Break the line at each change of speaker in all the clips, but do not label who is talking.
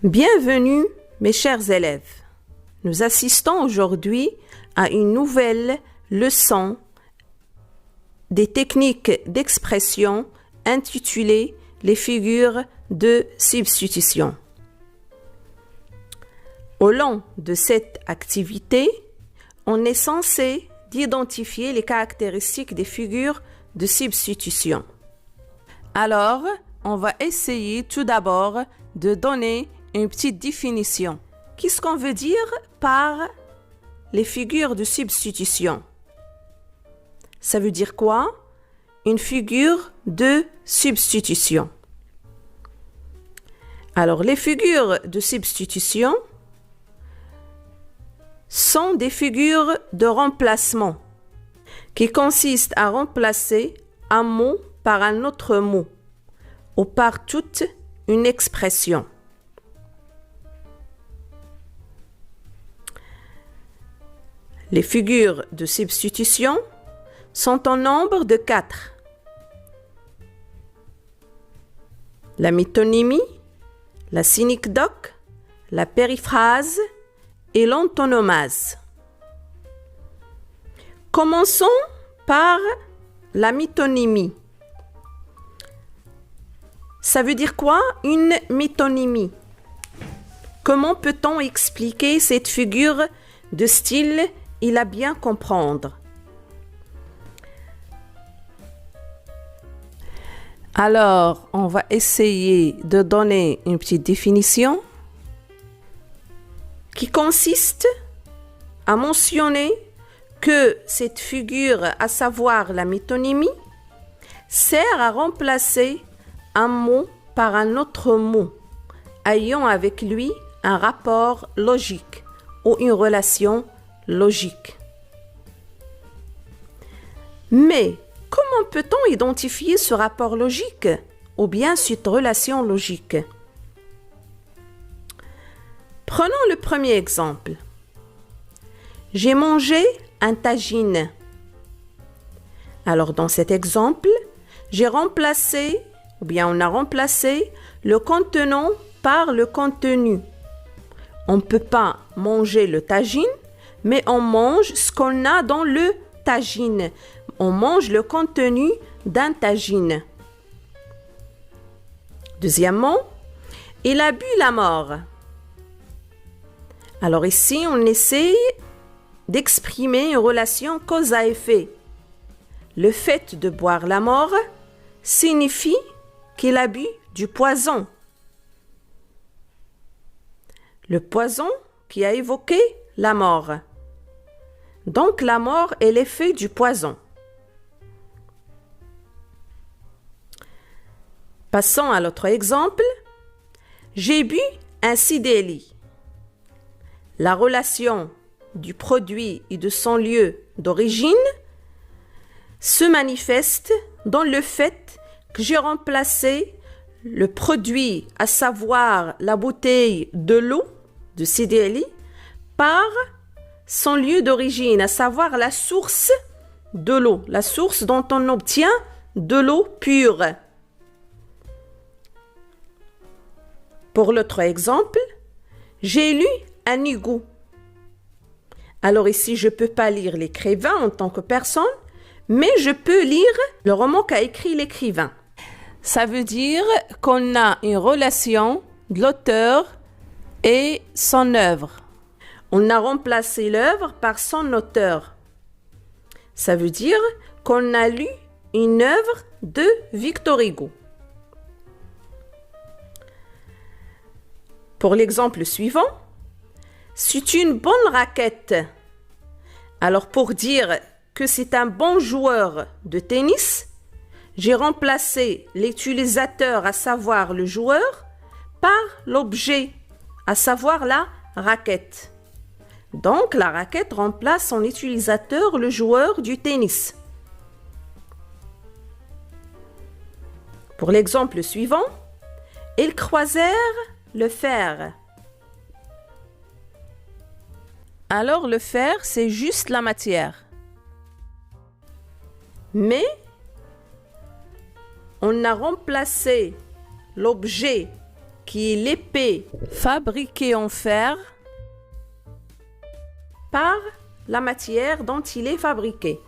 Bienvenue, mes chers élèves. Nous assistons aujourd'hui à une nouvelle leçon des techniques d'expression intitulée « Les figures de substitution ». Au long de cette activité, on est censé d'identifier les caractéristiques des figures de substitution. Alors, on va essayer tout d'abord de donner une petite définition. Qu'est-ce qu'on veut dire par les figures de substitution? Ça veut dire quoi? Une figure de substitution. Alors, les figures de substitution sont des figures de remplacement qui consistent à remplacer un mot par un autre mot ou par toute une expression. Les figures de substitution sont en nombre de 4. La métonymie, la synecdoque, la périphrase et l'antonomase. Commençons par la métonymie. Ça veut dire quoi, une métonymie? Comment peut-on expliquer cette figure de style et la bien comprendre? Alors, on va essayer de donner une petite définition qui consiste à mentionner que cette figure, à savoir la métonymie, sert à remplacer un mot par un autre mot, ayant avec lui un rapport logique ou une relation logique. Mais comment peut-on identifier ce rapport logique ou bien cette relation logique? Prenons le premier exemple. J'ai mangé un tagine. Alors dans cet exemple, j'ai remplacé, ou bien on a remplacé le contenant par le contenu. On ne peut pas manger le tagine, mais on mange ce qu'on a dans le tagine. On mange le contenu d'un tagine. Deuxièmement, il a bu la mort. Alors ici, on essaie d'exprimer une relation cause à effet. Le fait de boire la mort signifie qu'il a bu du poison. Le poison qui a évoqué la mort. Donc la mort est l'effet du poison. Passons à l'autre exemple. J'ai bu un sidéli. La relation du produit et de son lieu d'origine se manifeste dans le fait que j'ai remplacé le produit, à savoir la bouteille de l'eau de sidéli, par son lieu d'origine, à savoir la source de l'eau, la source dont on obtient de l'eau pure. Pour l'autre exemple, j'ai lu un égout. Alors ici, je ne peux pas lire l'écrivain en tant que personne, mais je peux lire le roman qu'a écrit l'écrivain. Ça veut dire qu'on a une relation de l'auteur et son œuvre. On a remplacé l'œuvre par son auteur. Ça veut dire qu'on a lu une œuvre de Victor Hugo. Pour l'exemple suivant, c'est une bonne raquette. Alors pour dire que c'est un bon joueur de tennis, j'ai remplacé l'utilisateur, à savoir le joueur, par l'objet, à savoir la raquette. Donc la raquette remplace son utilisateur, le joueur du tennis. Pour l'exemple suivant, ils croisèrent le fer. Alors le fer, c'est juste la matière. Mais on a remplacé l'objet qui est l'épée fabriquée en fer par la matière dont il est fabriqué.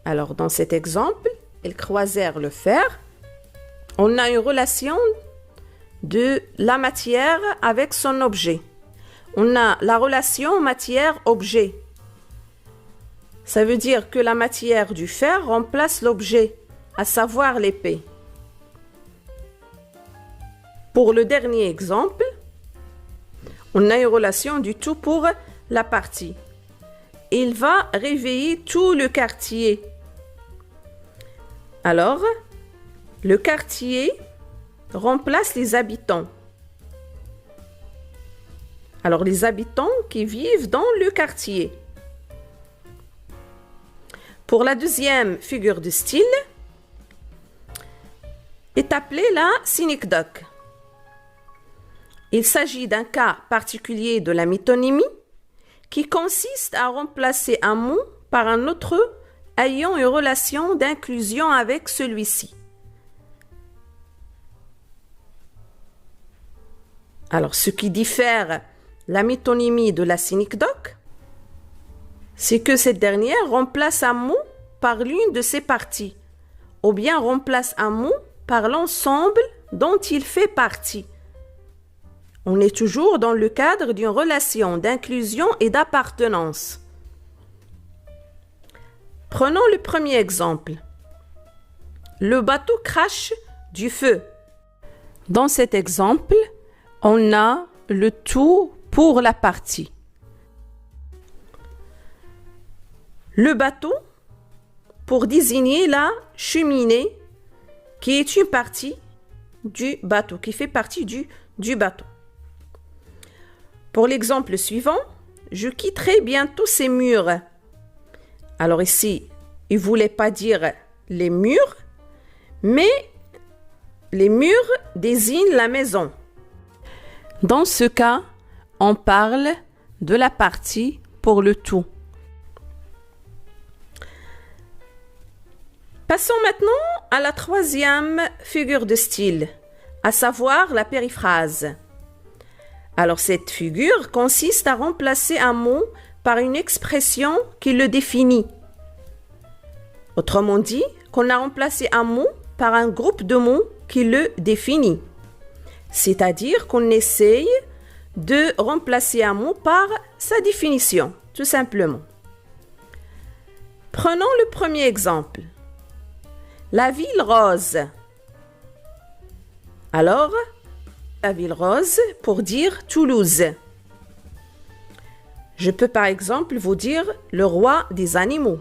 Alors, dans cet exemple, ils croisèrent le fer. On a une relation de la matière avec son objet. On a la relation matière-objet. Ça veut dire que la matière du fer remplace l'objet, à savoir l'épée. Pour le dernier exemple, on a une relation du tout pour la partie. Il va réveiller tout le quartier. Alors, le quartier remplace les habitants. Alors, les habitants qui vivent dans le quartier. Pour la deuxième figure de style, est appelée la synecdoque. Il s'agit d'un cas particulier de la métonymie qui consiste à remplacer un mot par un autre ayant une relation d'inclusion avec celui-ci. Alors, ce qui diffère la métonymie de la synecdoque, c'est que cette dernière remplace un mot par l'une de ses parties, ou bien remplace un mot par l'ensemble dont il fait partie. On est toujours dans le cadre d'une relation d'inclusion et d'appartenance. Prenons le premier exemple. Le bateau crache du feu. Dans cet exemple, on a le tout pour la partie. Le bateau, pour désigner la cheminée, qui est une partie du bateau, qui fait partie du bateau. Pour l'exemple suivant, je quitterai bientôt ces murs. Alors ici, il ne voulait pas dire les murs, mais les murs désignent la maison. Dans ce cas, on parle de la partie pour le tout. Passons maintenant à la troisième figure de style, à savoir la périphrase. Alors cette figure consiste à remplacer un mot par une expression qui le définit. Autrement dit, qu'on a remplacé un mot par un groupe de mots qui le définit. C'est-à-dire qu'on essaye de remplacer un mot par sa définition, tout simplement. Prenons le premier exemple. La ville rose. Alors, la ville rose pour dire Toulouse. Je peux par exemple vous dire le roi des animaux.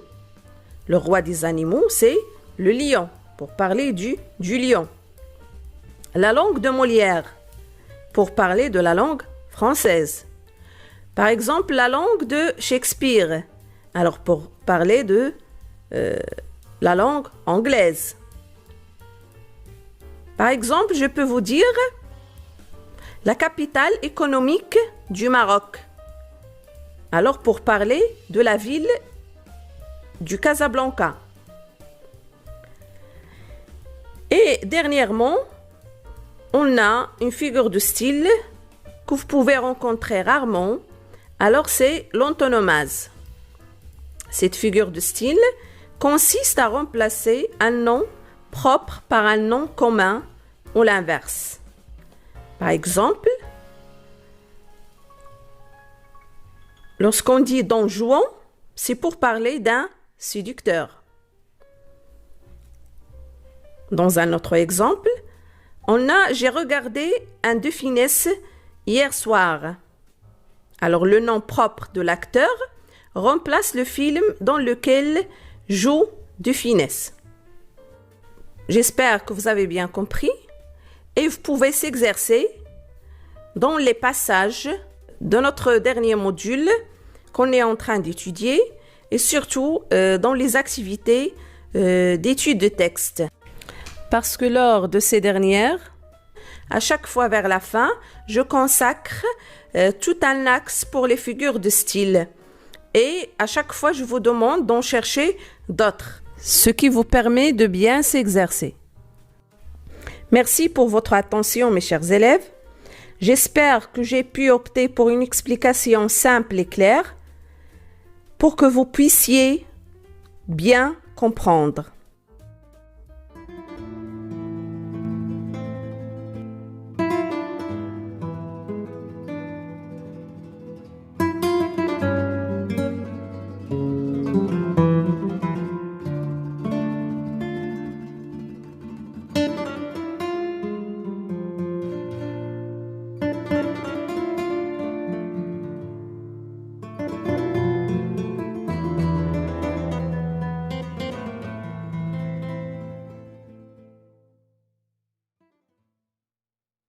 Le roi des animaux, c'est le lion, pour parler du lion. La langue de Molière, pour parler de la langue française. Par exemple, la langue de Shakespeare, alors pour parler de la langue anglaise. Par exemple, je peux vous dire la capitale économique du Maroc. Alors pour parler de la ville du Casablanca. Et dernièrement, on a une figure de style que vous pouvez rencontrer rarement. Alors c'est l'antonomase. Cette figure de style consiste à remplacer un nom propre par un nom commun ou l'inverse. Par exemple, lorsqu'on dit Don Juan, c'est pour parler d'un séducteur. Dans un autre exemple, on a j'ai regardé un De Funès hier soir. Alors le nom propre de l'acteur remplace le film dans lequel joue De Funès. J'espère que vous avez bien compris et vous pouvez s'exercer dans les passages de notre dernier module qu'on est en train d'étudier et surtout dans les activités d'étude de texte. Parce que lors de ces dernières, à chaque fois vers la fin, je consacre tout un axe pour les figures de style. Et à chaque fois, je vous demande d'en chercher d'autres, ce qui vous permet de bien s'exercer. Merci pour votre attention, mes chers élèves. J'espère que j'ai pu opter pour une explication simple et claire pour que vous puissiez bien comprendre.